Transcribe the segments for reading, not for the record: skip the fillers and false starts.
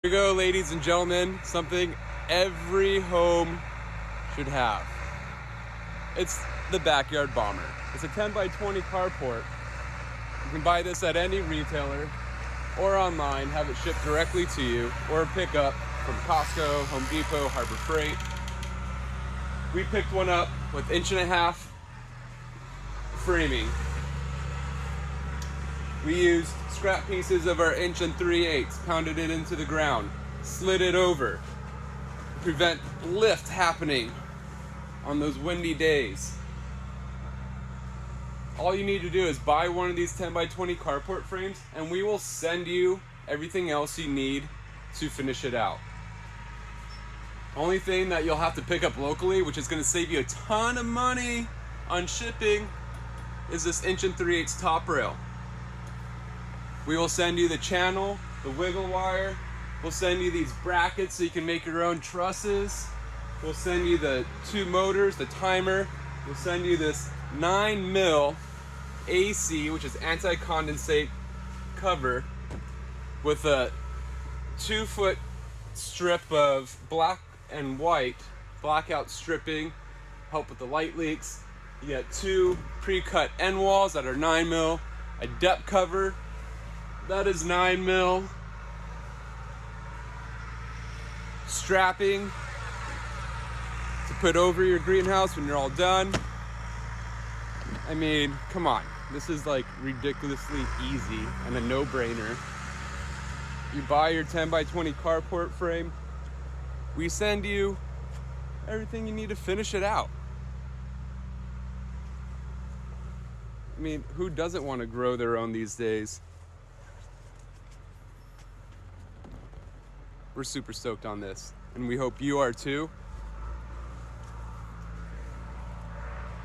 Here we go, ladies and gentlemen, something every home should have. It's the backyard bomber. It's a 10x20 carport. You can buy this at any retailer or online, have it shipped directly to you, or pick up from Costco, Home Depot, Harbor Freight. We picked one up with 1.5" framing. We used scrap pieces of our 1 3/8, pounded it into the ground, slid it over, to prevent lift happening on those windy days. All you need to do is buy one of these 10x20 carport frames, and we will send you everything else you need to finish it out. Only thing that you'll have to pick up locally, which is going to save you a ton of money on shipping, is this 1 3/8 top rail. We will send you the channel, the wiggle wire. We'll send you these brackets so you can make your own trusses. We'll send you the 2 motors, the timer. We'll send you this 9mm AC, which is anti-condensate cover, with a 2-foot strip of black and white blackout stripping, help with the light leaks. You get 2 pre-cut end walls that are 9mm, a depth cover that is 9mm, strapping to put over your greenhouse when you're all done. I mean, come on, this is like ridiculously easy and a no-brainer. You buy your 10x20 carport frame, we send you everything you need to finish it out. I mean, who doesn't want to grow their own these days? We're super stoked on this, and we hope you are too.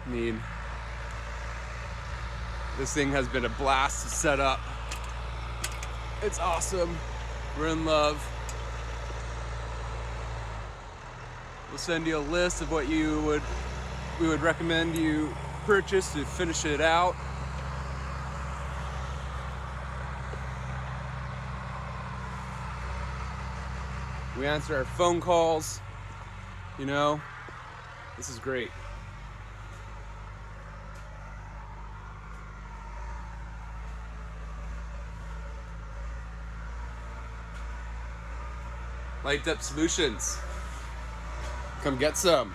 I mean, this thing has been a blast to set up. It's awesome. We're in love. We'll send you a list of what we would recommend you purchase to finish it out. We answer our phone calls. You know, this is great. Light Up Solutions. Come get some.